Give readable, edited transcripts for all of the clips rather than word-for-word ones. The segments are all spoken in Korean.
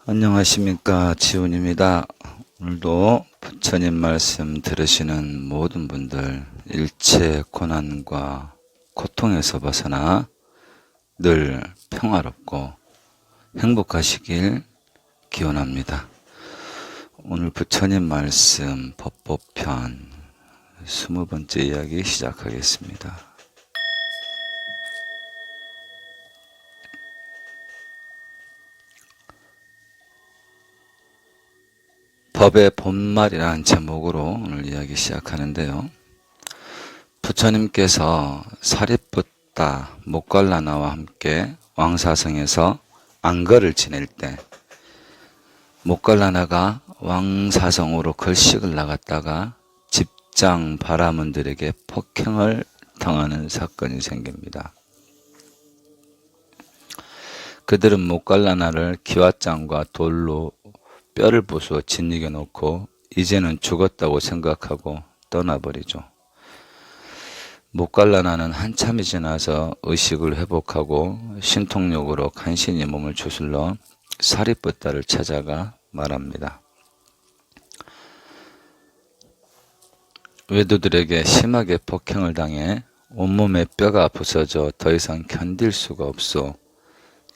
안녕하십니까, 지훈입니다. 오늘도 부처님 말씀 들으시는 모든 분들 일체 고난과 고통에서 벗어나 늘 평화롭고 행복하시길 기원합니다. 오늘 부처님 말씀 법보편 20번째 이야기 시작하겠습니다. 법의 본말이라는 제목으로 오늘 이야기 시작하는데요. 부처님께서 사리뿌따 모갈라나와 함께 왕사성에서 안거를 지낼 때 모갈라나가 왕사성으로 걸식을 나갔다가 집장 바라문들에게 폭행을 당하는 사건이 생깁니다. 그들은 모갈라나를 기왓장과 돌로 뼈를 부수어 짓이겨 놓고 이제는 죽었다고 생각하고 떠나버리죠. 모갈라나는 한참이 지나서 의식을 회복하고 신통력으로 간신히 몸을 추슬러 사리뿌따를 찾아가 말합니다. 외도들에게 심하게 폭행을 당해 온몸에 뼈가 부서져 더 이상 견딜 수가 없소.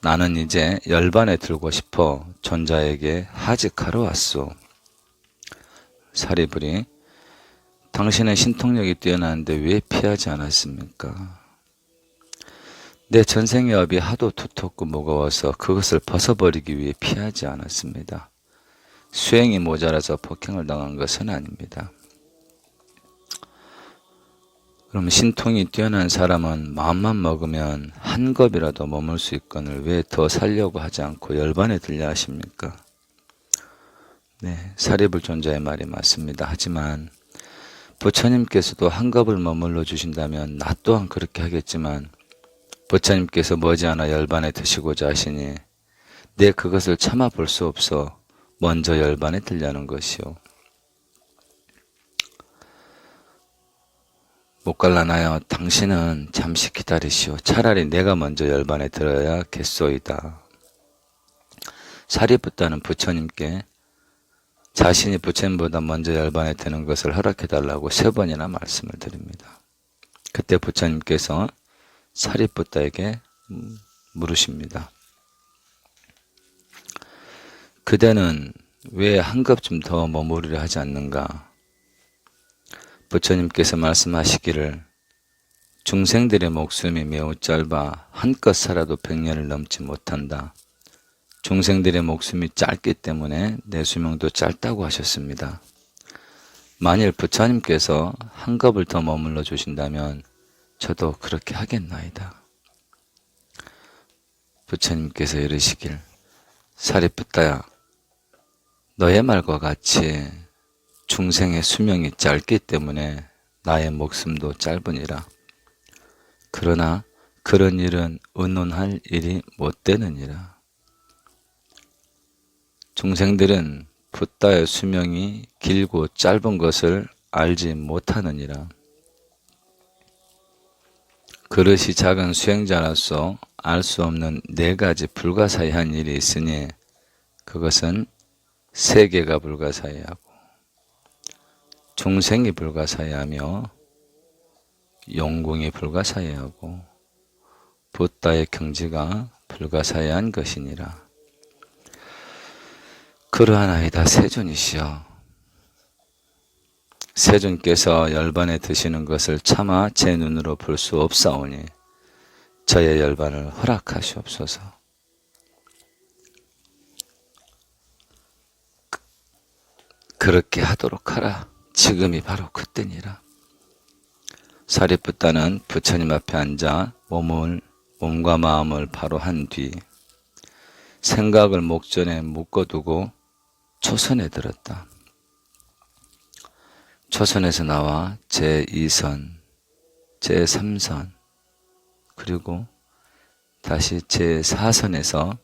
나는 이제 열반에 들고 싶어 존자에게 하직하러 왔소. 사리불이 당신은 신통력이 뛰어나는데 왜 피하지 않았습니까? 내 전생의 업이 하도 두텁고 무거워서 그것을 벗어버리기 위해 피하지 않았습니다. 수행이 모자라서 폭행을 당한 것은 아닙니다. 그럼 신통이 뛰어난 사람은 마음만 먹으면 한 겁이라도 머물 수 있거늘 왜 더 살려고 하지 않고 열반에 들려 하십니까? 네, 사리불 존자의 말이 맞습니다. 하지만 부처님께서도 한 겁을 머물러 주신다면 나 또한 그렇게 하겠지만 부처님께서 머지않아 열반에 드시고자 하시니 내 그것을 참아 볼 수 없어 먼저 열반에 들려는 것이요. 모갈라나여, 당신은 잠시 기다리시오. 차라리 내가 먼저 열반에 들어야겠소이다. 사리뿌따는 부처님께 자신이 부처님보다 먼저 열반에 드는 것을 허락해달라고 3번이나 말씀을 드립니다. 그때 부처님께서 사리뿌따에게 물으십니다. 그대는 왜 한 겁쯤 더 머무르려 하지 않는가? 부처님께서 말씀하시기를 중생들의 목숨이 매우 짧아 한껏 살아도 100년을 넘지 못한다. 중생들의 목숨이 짧기 때문에 내 수명도 짧다고 하셨습니다. 만일 부처님께서 한 겁을 더 머물러 주신다면 저도 그렇게 하겠나이다. 부처님께서 이르시길 사리뿌따야, 너의 말과 같이 중생의 수명이 짧기 때문에 나의 목숨도 짧으니라. 그러나 그런 일은 의논할 일이 못 되느니라. 중생들은 붓다의 수명이 길고 짧은 것을 알지 못하느니라. 그릇이 작은 수행자로서 알 수 없는 4가지 불가사의한 일이 있으니 그것은 세계가 불가사의하고 중생이 불가사의하며 용궁이 불가사의하고 붓다의 경지가 불가사의한 것이니라. 그러하나이다 세존이시여. 세존께서 열반에 드시는 것을 차마 제 눈으로 볼 수 없사오니 저의 열반을 허락하시옵소서. 그렇게 하도록 하라. 지금이 바로 그때니라. 사리뿌따는 부처님 앞에 앉아 몸과 마음을 바로 한 뒤 생각을 목전에 묶어두고 초선에 들었다. 초선에서 나와 제2선, 제3선, 그리고 다시 제4선에서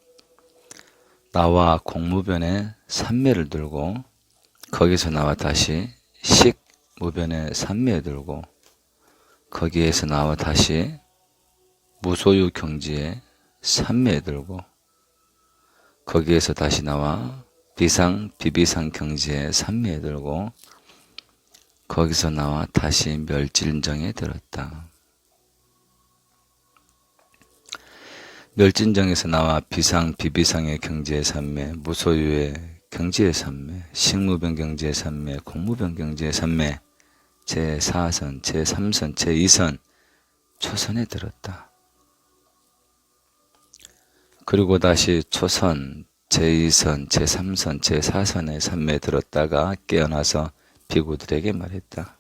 나와 공무변에 삼매를 들고 거기서 나와 다시 식무변에 삼매에 들고 거기에서 나와 다시 무소유 경지에 삼매에 들고 거기에서 다시 나와 비상, 비비상 경지에 산미에 들고 거기서 나와 다시 멸진정에 들었다. 멸진정에서 나와 비상, 비비상의 경지의 산매, 무소유의 경지의 산매, 식무병 경지의 산매, 공무병 경지의 산매, 제4선, 제3선, 제2선, 초선에 들었다. 그리고 다시 초선, 제2선, 제3선, 제4선의 산매에 들었다가 깨어나서 비구들에게 말했다.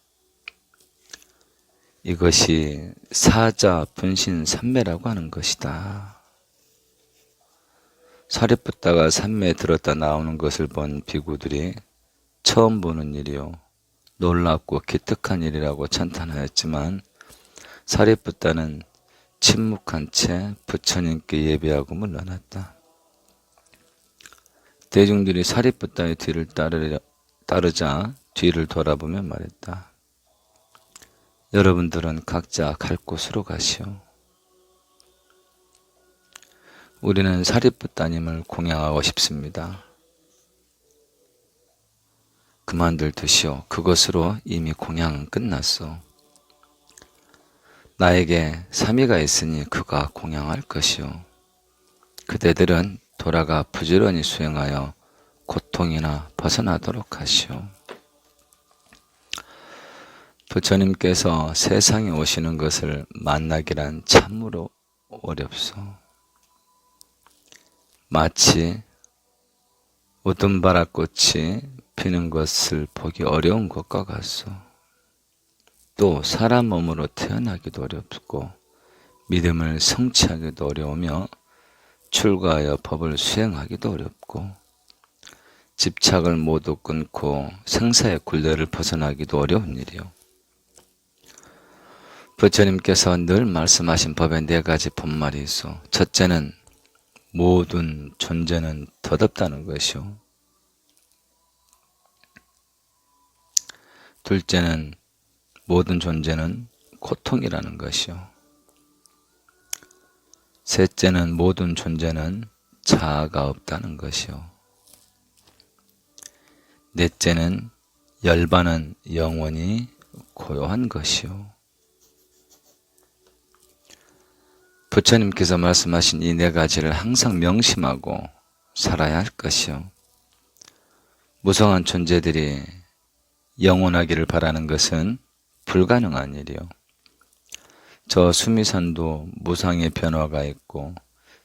이것이 사자 분신 산매라고 하는 것이다. 사리붓다가 산매에 들었다 나오는 것을 본 비구들이 처음 보는 일이요, 놀랍고 기특한 일이라고 찬탄하였지만 사리붓다는 침묵한 채 부처님께 예배하고 물러났다. 대중들이 사리붓다의 뒤를 따르자 뒤를 돌아보며 말했다. 여러분들은 각자 갈 곳으로 가시오. 우리는 사리붓다님을 공양하고 싶습니다. 그만들 두시오. 그것으로 이미 공양은 끝났소. 나에게 사미가 있으니 그가 공양할 것이오. 그대들은 돌아가 부지런히 수행하여 고통이나 벗어나도록 하시오. 부처님께서 세상에 오시는 것을 만나기란 참으로 어렵소. 마치 우둔바라꽃이 피는 것을 보기 어려운 것과 같소. 또 사람 몸으로 태어나기도 어렵고 믿음을 성취하기도 어려우며 출가하여 법을 수행하기도 어렵고 집착을 모두 끊고 생사의 굴레를 벗어나기도 어려운 일이요. 부처님께서 늘 말씀하신 법에 4가지 본말이 있어. 첫째는 모든 존재는 덧없다는 것이요. 둘째는 모든 존재는 고통이라는 것이요. 셋째는 모든 존재는 자아가 없다는 것이요. 넷째는 열반은 영원히 고요한 것이요. 부처님께서 말씀하신 이 4가지를 항상 명심하고 살아야 할 것이요. 무성한 존재들이 영원하기를 바라는 것은 불가능한 일이요. 저 수미산도 무상의 변화가 있고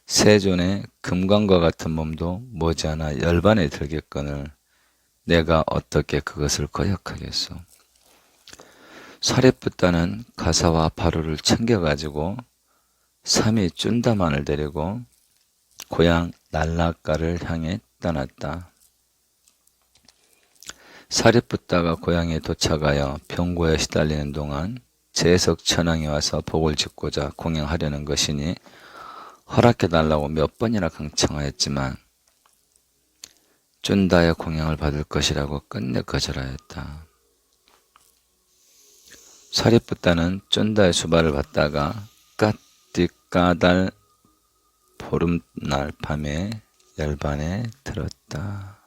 세존의 금광과 같은 몸도 머지않아 열반에 들겠거늘 내가 어떻게 그것을 거역하겠소. 사리붓다는 가사와 바루를 챙겨가지고 삼이 쭌다만을 데리고 고향 날라가를 향해 떠났다. 사리붓다가 고향에 도착하여 병고에 시달리는 동안 재석천왕이 와서 복을 짓고자 공양하려는 것이니 허락해달라고 몇 번이나 강청하였지만 쭌다의 공양을 받을 것이라고 끝내 거절하였다. 사리붓다는 쭌다의 수발을 받다가 까띠까달 보름날 밤에 열반에 들었다.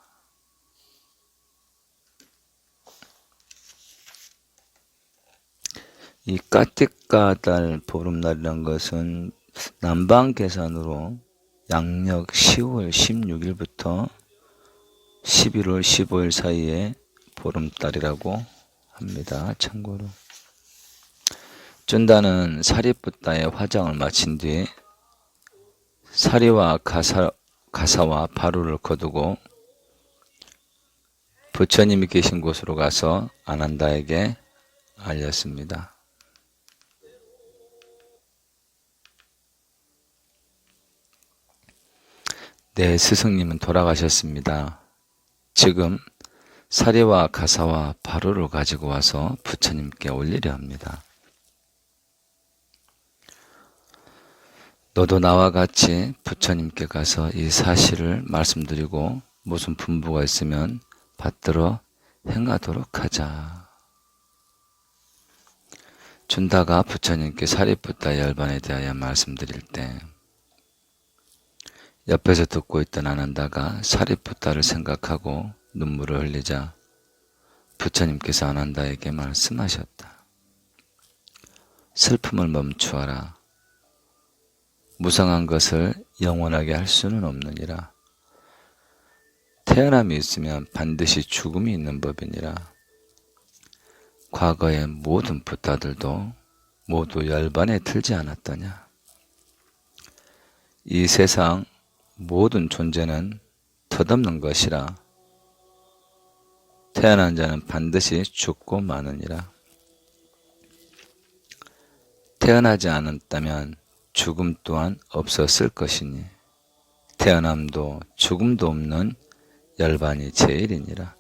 이 까띠까달 보름날이라는 것은 남방 계산으로 양력 10월 16일부터 11월 15일 사이에 보름달이라고 합니다. 참고로. 쭌다는 사리붓다의 화장을 마친 뒤 사리와 가사와 바루를 거두고 부처님이 계신 곳으로 가서 아난다에게 알렸습니다. 네, 스승님은 돌아가셨습니다. 지금 사리와 가사와 바루를 가지고 와서 부처님께 올리려 합니다. 너도 나와 같이 부처님께 가서 이 사실을 말씀드리고 무슨 분부가 있으면 받들어 행하도록 하자. 쭌다가 부처님께 사리붓다 열반에 대하여 말씀드릴 때 옆에서 듣고 있던 아난다가 사리푸타를 생각하고 눈물을 흘리자 부처님께서 아난다에게 말씀하셨다. 슬픔을 멈추어라. 무상한 것을 영원하게 할 수는 없느니라. 태어남이 있으면 반드시 죽음이 있는 법이니라. 과거의 모든 붓다들도 모두 열반에 들지 않았더냐. 이 세상 모든 존재는 덧없는 것이라. 태어난 자는 반드시 죽고 마느니라. 태어나지 않았다면 죽음 또한 없었을 것이니 태어남도 죽음도 없는 열반이 제일이니라.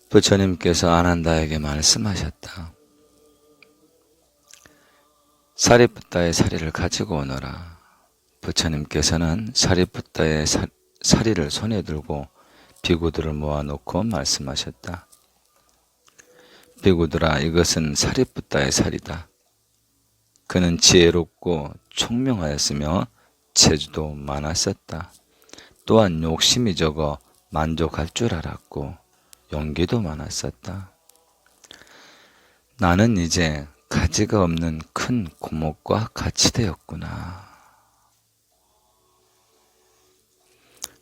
부처님께서 아난다에게 말씀하셨다. 사리푸타의 사리를 가지고 오너라. 부처님께서는 사리푸타의 사리를 손에 들고 비구들을 모아놓고 말씀하셨다. 비구들아, 이것은 사리푸타의 사리다. 그는 지혜롭고 총명하였으며 재주도 많았었다. 또한 욕심이 적어 만족할 줄 알았고 용기도 많았었다. 나는 이제 가지가 없는 큰 고목과 같이 되었구나.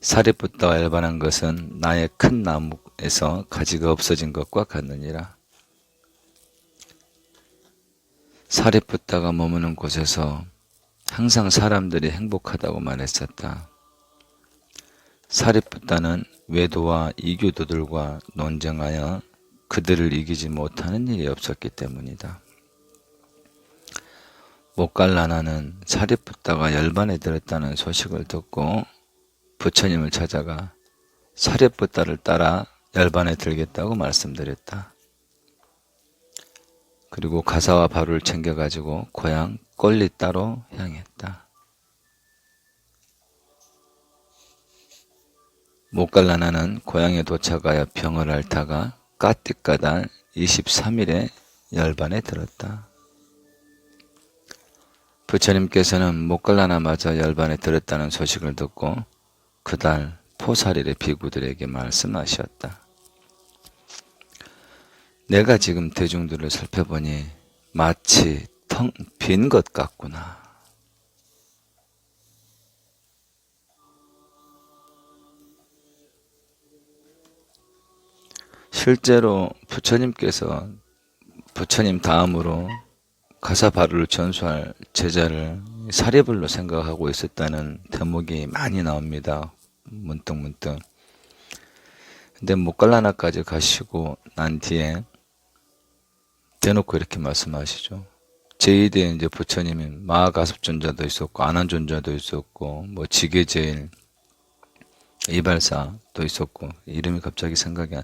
사리푸타가 열반한 것은 나의 큰 나무에서 가지가 없어진 것과 같느니라. 사리푸타가 머무는 곳에서 항상 사람들이 행복하다고 말했었다. 사리푸타는 외도와 이교도들과 논쟁하여 그들을 이기지 못하는 일이 없었기 때문이다. 모갈라나는 사리푸타가 열반에 들었다는 소식을 듣고 부처님을 찾아가 사리푸타를 따라 열반에 들겠다고 말씀드렸다. 그리고 가사와 바루를 챙겨가지고 고향 꼴리따로 향했다. 모갈라나는 고향에 도착하여 병을 앓다가 까띠까달 23일에 열반에 들었다. 부처님께서는 모갈라나마저 열반에 들었다는 소식을 듣고 그달 포사릴의 비구들에게 말씀하셨다. 내가 지금 대중들을 살펴보니 마치 텅 빈 것 같구나. 실제로 부처님께서 부처님 다음으로 가사바루를 전수할 제자를 사리불로 생각하고 있었다는 대목이 많이 나옵니다. 문득문득. 근데 모갈라나까지 가시고 난 뒤에 대놓고 이렇게 말씀하시죠. 제2대 이제 부처님이 마하가섭존자도 있었고 아난존자도 있었고 뭐 지게제일 이발사도 있었고 이름이 갑자기 생각이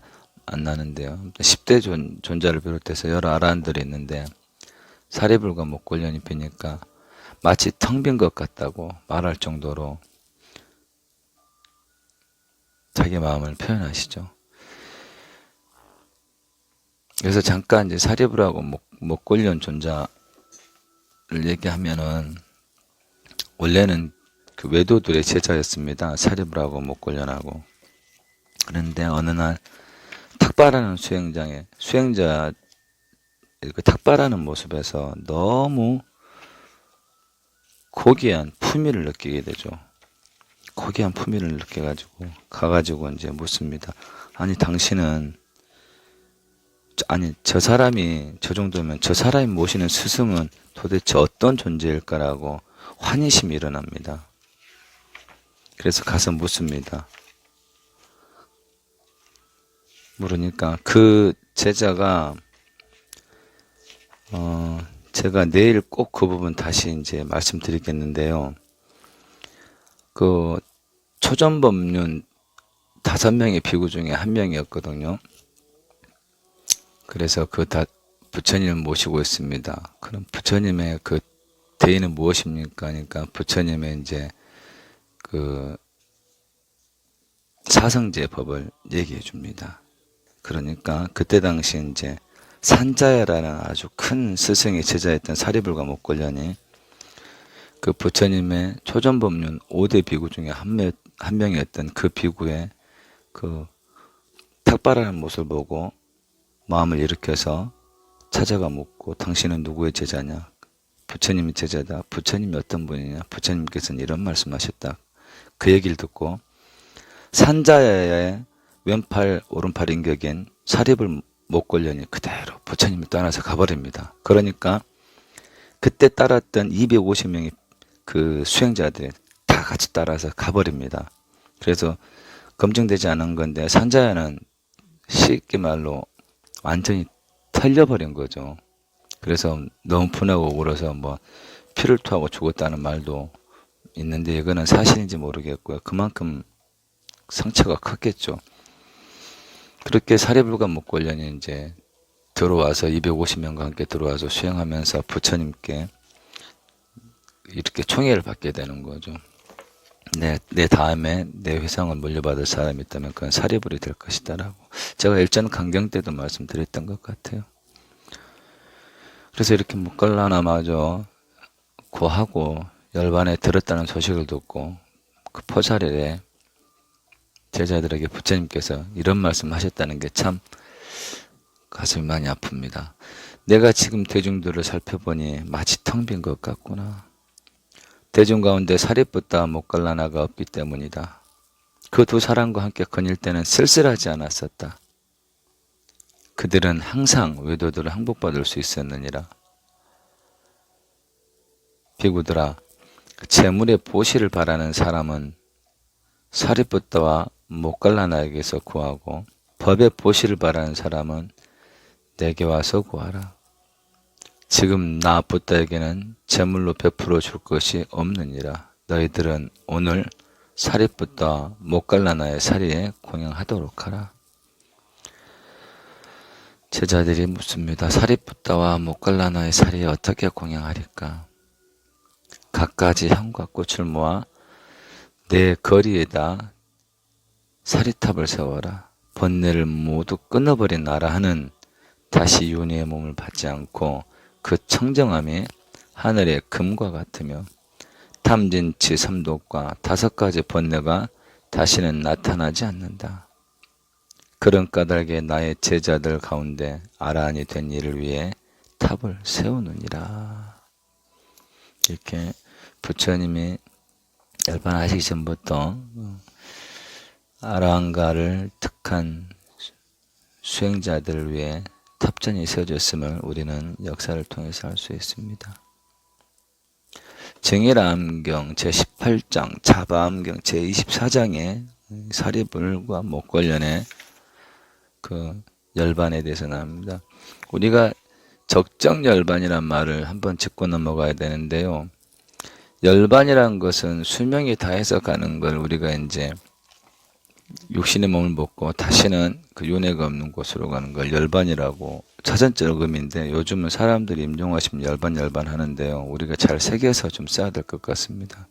안 나는데요. 10대 존자를 비롯해서 여러 아라한들이 있는데 사리불과 목걸련이 비니까 마치 텅 빈 것 같다고 말할 정도로 자기 마음을 표현하시죠. 그래서 잠깐 이제 사리불하고 목걸련 존자를 얘기하면은 원래는 그 외도들의 제자였습니다. 사리불하고 목걸련하고. 그런데 어느 날 탁발하는 수행자 그 탁발하는 모습에서 너무 고귀한 품위를 느끼게 되죠. 고귀한 품위를 느껴가지고 가가지고 이제 묻습니다. 아니 당신은 저 사람이 저 정도면 저 사람이 모시는 스승은 도대체 어떤 존재일까라고 환희심이 일어납니다. 그래서 가서 묻습니다. 물으니까 그 제자가 제가 내일 꼭 그 부분 다시 이제 말씀드리겠는데요. 그 초전법륜 5명의 비구 중에 1명이었거든요. 그래서 부처님을 모시고 있습니다. 그럼 부처님의 그 대의는 무엇입니까? 그러니까 부처님의 이제 그 사성제 법을 얘기해 줍니다. 그러니까 그때 당시 이제 산자야라는 아주 큰 스승의 제자였던 사리불과 목걸련이 그 부처님의 초전법륜 5대 비구 중에 한 명이었던 그 비구의 그 탁발하는 모습을 보고 마음을 일으켜서 찾아가 묻고 당신은 누구의 제자냐? 부처님이 제자다. 부처님이 어떤 분이냐? 부처님께서는 이런 말씀하셨다. 그 얘기를 듣고 산자야의 왼팔 오른팔 인격인 사립을 못 걸려니 그대로 부처님이 떠나서 가버립니다. 그러니까 그때 따랐던 250명의 그 수행자들이 다 같이 따라서 가버립니다. 그래서 검증되지 않은 건데 산자야는 쉽게 말로 완전히 털려버린 거죠. 그래서 너무 분하고 울어서 뭐 피를 토하고 죽었다는 말도 있는데 이거는 사실인지 모르겠고요. 그만큼 상처가 컸겠죠. 그렇게 사리불가 목걸련이 이제 들어와서 250명과 함께 들어와서 수행하면서 부처님께 이렇게 총애를 받게 되는 거죠. 내 다음에 내 회상을 물려받을 사람이 있다면 그건 사리불이 될 것이다라고 제가 일전 강경 때도 말씀드렸던 것 같아요. 그래서 이렇게 목갈라나마저 고하고 열반에 들었다는 소식을 듣고 그 포사리에 제자들에게 부처님께서 이런 말씀 하셨다는 게 참 가슴이 많이 아픕니다. 내가 지금 대중들을 살펴보니 마치 텅 빈 것 같구나. 대중 가운데 사리붓다 목갈라나가 없기 때문이다. 그 두 사람과 함께 거닐 때는 쓸쓸하지 않았었다. 그들은 항상 외도들을 항복받을 수 있었느니라. 비구들아, 재물의 보시를 바라는 사람은 사리붓다와 목갈라나에게서 구하고 법의 보시를 바라는 사람은 내게 와서 구하라. 지금 나 붓다에게는 제물로 베풀어 줄 것이 없느니라. 너희들은 오늘 사리붓다와 목갈라나의 사리에 공양하도록 하라. 제자들이 묻습니다. 사리붓다와 목갈라나의 사리에 어떻게 공양하리까? 갖가지 향과 꽃을 모아 내 거리에다 사리탑을 세워라. 번뇌를 모두 끊어버린 나라 하는 다시 윤회의 몸을 받지 않고 그 청정함이 하늘의 금과 같으며 탐진치 삼독과 5가지 번뇌가 다시는 나타나지 않는다. 그런 까닭에 나의 제자들 가운데 아라한이 된 이를 위해 탑을 세우느니라. 이렇게 부처님이 열반하시기 전부터 아라한가를 택한 수행자들을 위해 탑전이 세워졌음을 우리는 역사를 통해서 알 수 있습니다. 정일암경 제18장, 자바암경 제24장에 사리불과 목걸련의 그 열반에 대해서 나옵니다. 우리가 적정열반이란 말을 한번 짚고 넘어가야 되는데요. 열반이란 것은 수명이 다해서 가는 걸 우리가 이제 육신의 몸을 먹고 다시는 그 윤회가 없는 곳으로 가는 걸 열반이라고 사전적 의미인데 요즘은 사람들이 임종하시면 열반 하는데요. 우리가 잘 새겨서 좀 써야 될 것 같습니다.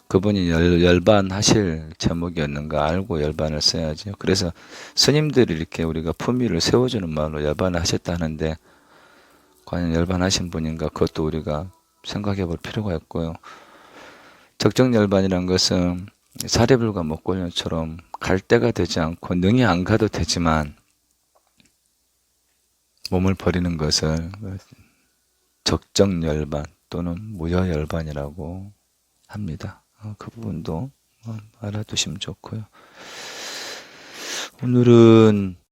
그분이 열반 하실 제목이었는가 알고 열반을 써야죠. 그래서 스님들이 이렇게 우리가 품위를 세워주는 말로 열반을 하셨다는데 과연 열반하신 분인가 그것도 우리가 생각해 볼 필요가 있고요. 적정열반이란 것은 사리불과 목걸련처럼 갈 때가 되지 않고 능히 안 가도 되지만 몸을 버리는 것을 적정열반 또는 무여열반이라고 합니다. 그 부분도 알아두시면 좋고요. 오늘은